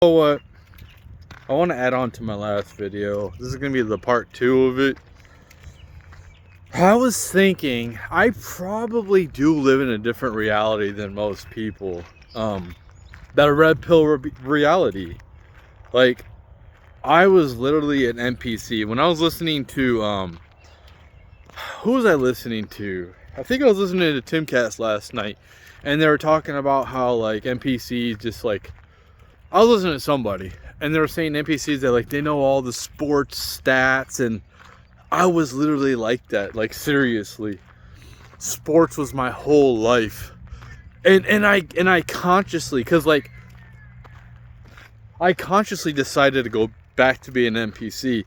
So what? I want to add on to my last video. This is going to be the part 2 of it. I was thinking I probably do live in a different reality than most people. That red pill reality. Like, I was literally an NPC. When I was listening to, who was I listening to? I think I was listening to Timcast last night. And they were talking about how, like, NPCs just, like, I was listening to somebody. And they were saying NPCs that, like, they know all the sports stats. And I was literally like that. Like, seriously. Sports was my whole life. And I consciously, because, like, I consciously decided to go back to being an NPC.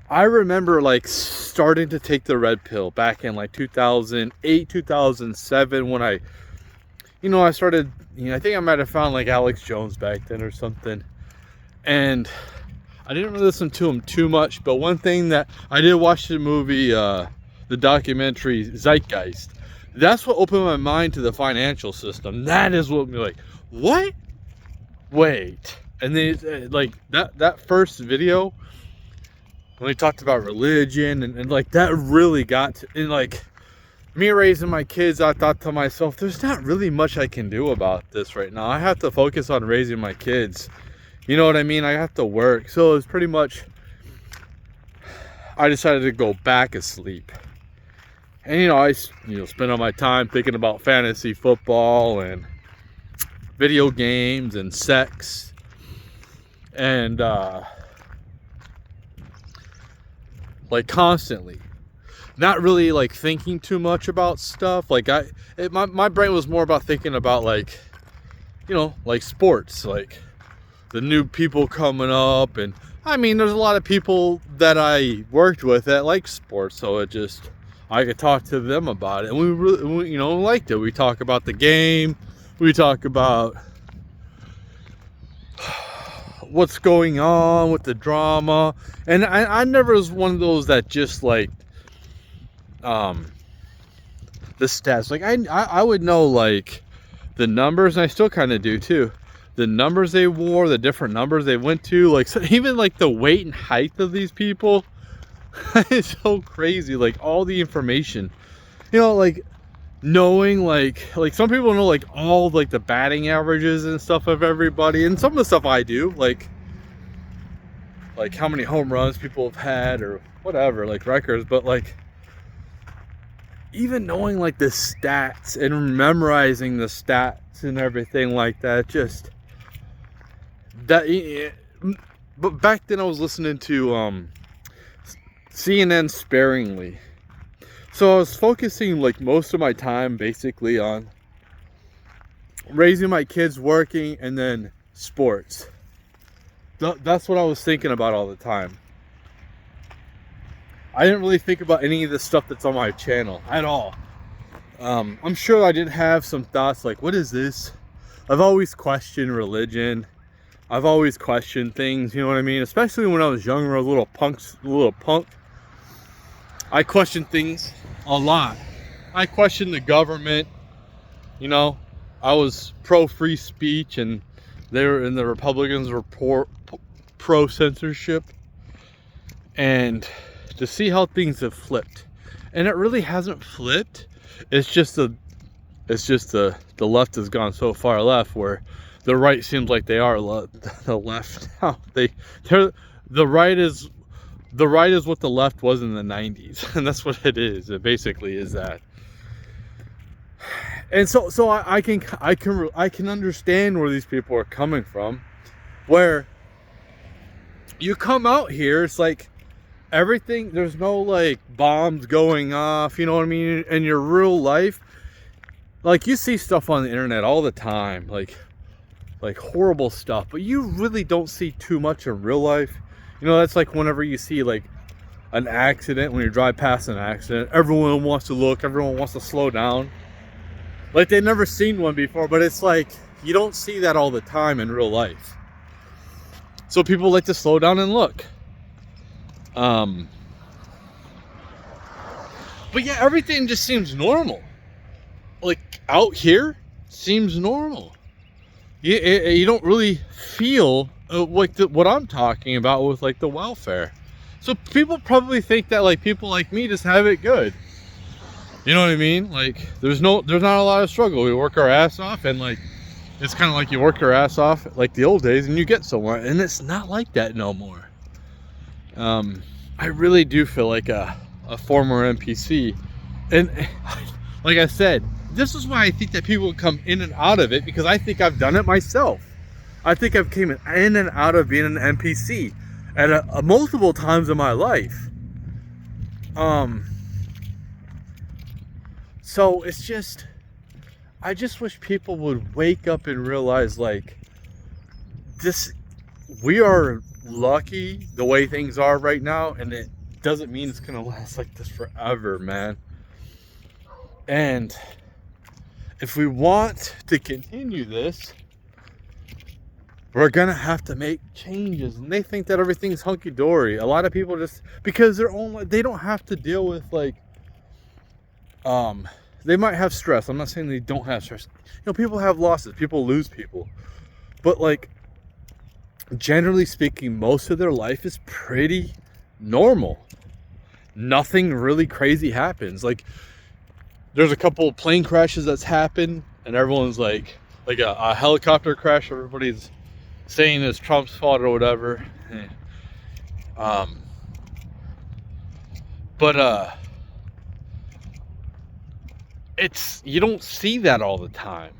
I remember, like, starting to take the red pill back in, like, 2008, 2007, when I started, I think I might have found, like, Alex Jones back then or something. And I didn't really listen to him too much, but one thing that I did watch the movie, the documentary Zeitgeist. That's what opened my mind to the financial system. That is what me like, what? Wait. And then, like, that first video, when we talked about religion, and like, that really got to, and like, me raising my kids, I thought to myself, there's not really much I can do about this right now. I have to focus on raising my kids. You know what I mean? I have to work. So it's pretty much, I decided to go back asleep. And, I spend all my time thinking about fantasy football and video games and sex. And, like, constantly. Not really, like, thinking too much about stuff. Like, my brain was more about thinking about, like, like, sports. Like, the new people coming up. And, I mean, there's a lot of people that I worked with that like sports. So I could talk to them about it. And we really, liked it. We talk about the game. We talk about what's going on with the drama. And I never was one of those that just, like, the stats. Like, I would know, like, the numbers, and I still kind of do too. The numbers they wore, the different numbers they went to, like, so even, like, the weight and height of these people. It's so crazy. Like, all the information, like, knowing, like some people know, like, all, like, the batting averages and stuff of everybody, and some of the stuff I do, like how many home runs people have had or whatever, like, records. But, like, even knowing, like, the stats and memorizing the stats and everything like that, just that. But back then I was listening to CNN sparingly, so I was focusing, like, most of my time basically on raising my kids, working, and then sports. That's what I was thinking about all the time. I didn't really think about any of the stuff that's on my channel at all. I'm sure I did have some thoughts like, what is this? I've always questioned religion. I've always questioned things, you know what I mean? Especially when I was younger, a little punk. I questioned things a lot. I questioned the government. I was pro free speech, and the Republicans were pro censorship. And to see how things have flipped, and it really hasn't flipped. It's just the left has gone so far left, where the right seems like they are the left now. The right is what the left was in the 90s, and that's what it is. It basically is that. And so I can understand where these people are coming from, where you come out here, it's like everything, there's no, like, bombs going off, you know what I mean, in your real life. Like, you see stuff on the internet all the time, like horrible stuff, but you really don't see too much in real life. That's like whenever you see, like, an accident, when you drive past an accident, everyone wants to look, everyone wants to slow down, like they've never seen one before. But it's like, you don't see that all the time in real life, so people like to slow down and look. But yeah, everything just seems normal. Like, out here seems normal. You don't really feel like what I'm talking about with like the welfare. So people probably think that like people like me just have it good. You know what I mean? Like there's not a lot of struggle. We work our ass off, and like it's kind of like you work your ass off like the old days and you get somewhere, and it's not like that no more. I really do feel like a former NPC, and like I said, this is why I think that people come in and out of it, because I think I've done it myself. I think I've came in and out of being an NPC at multiple times in my life. So it's just, I just wish people would wake up and realize like this, we are lucky the way things are right now, and it doesn't mean it's gonna last like this forever, man. And if we want to continue this, we're gonna have to make changes. And they think that everything's hunky-dory. A lot of people just, because they don't have to deal with like, they might have stress. I'm not saying they don't have stress. You know, people have losses, people lose people, but like generally speaking, most of their life is pretty normal. Nothing really crazy happens. Like there's a couple of plane crashes that's happened, and everyone's like a helicopter crash, everybody's saying it's Trump's fault or whatever. But it's, you don't see that all the time.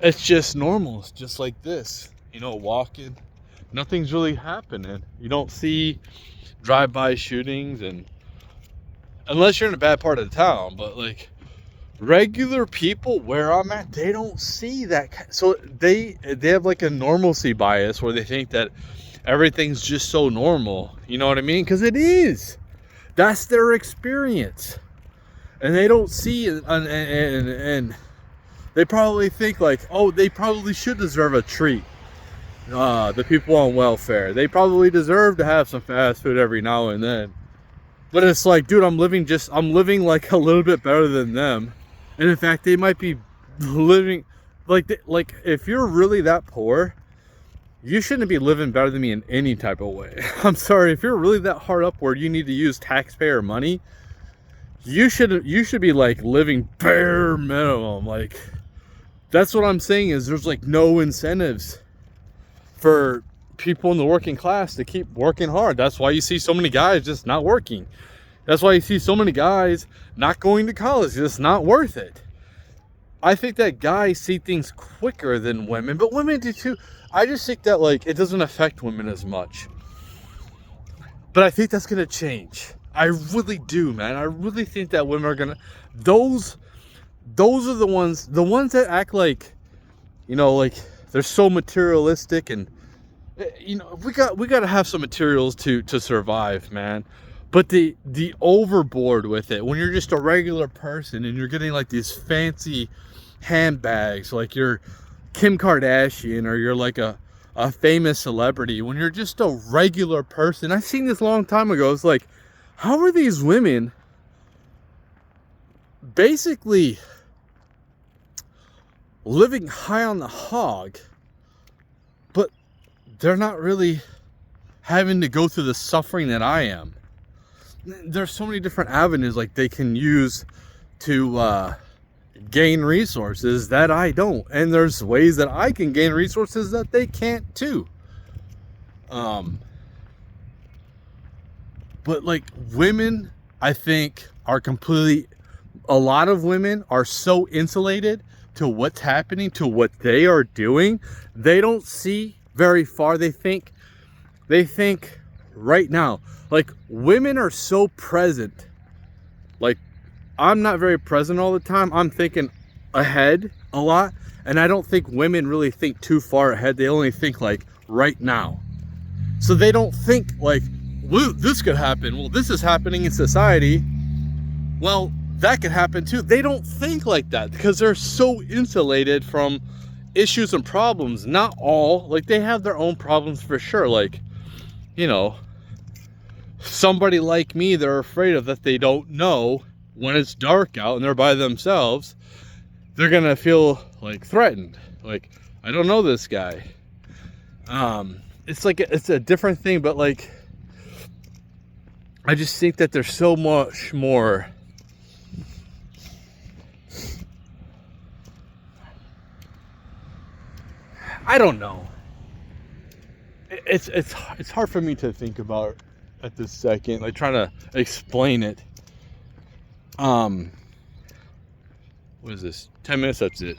It's just normal. It's just like this, you know, walking, nothing's really happening. You don't see drive-by shootings, and unless you're in a bad part of the town, but like regular people where I'm at, they don't see that. So they have like a normalcy bias where they think that everything's just so normal. You know what I mean? Because it is. That's their experience. And they don't see, and they probably think like, oh, they probably should deserve a treat. The people on welfare, they probably deserve to have some fast food every now and then. But it's like, dude, I'm living like a little bit better than them. And in fact, they might be living like if you're really that poor, you shouldn't be living better than me in any type of way. I'm sorry, if you're really that hard up where you need to use taxpayer money, you should be like living bare minimum. Like that's what I'm saying, is there's like no incentives for people in the working class to keep working hard. That's why you see so many guys just not working. That's why you see so many guys not going to college. It's just not worth it. I think that guys see things quicker than women, but women do too. I just think that like it doesn't affect women as much. But I think that's gonna change. I really do, man. I really think that women are gonna, those are the ones that act like, you know, like they're so materialistic, and you know, we got to have some materials to survive, man. But the overboard with it, when you're just a regular person and you're getting like these fancy handbags, like you're Kim Kardashian or you're like a famous celebrity, when you're just a regular person. I seen this a long time ago. It's like, how are these women basically living high on the hog, but they're not really having to go through the suffering that I am? There's so many different avenues like they can use to gain resources that I don't, and there's ways that I can gain resources that they can't too. But like women, I think are completely, a lot of women are so insulated to what's happening, to what they are doing. They don't see very far. They think right now. Like women are so present. Like I'm not very present all the time. I'm thinking ahead a lot, and I don't think women really think too far ahead. They only think like right now. So they don't think like, well, this could happen. Well, this is happening in society. Well, that could happen too. They don't think like that because they're so insulated from issues and problems. Not all, like they have their own problems for sure. Like, you know, somebody like me, they're afraid of that they don't know when it's dark out and they're by themselves. They're gonna feel like threatened. Like, I don't know this guy. it's like it's a different thing, but like I just think that there's so much more. I don't know. It's hard for me to think about at this second, like trying to explain it. What is this? 10 minutes, that's it.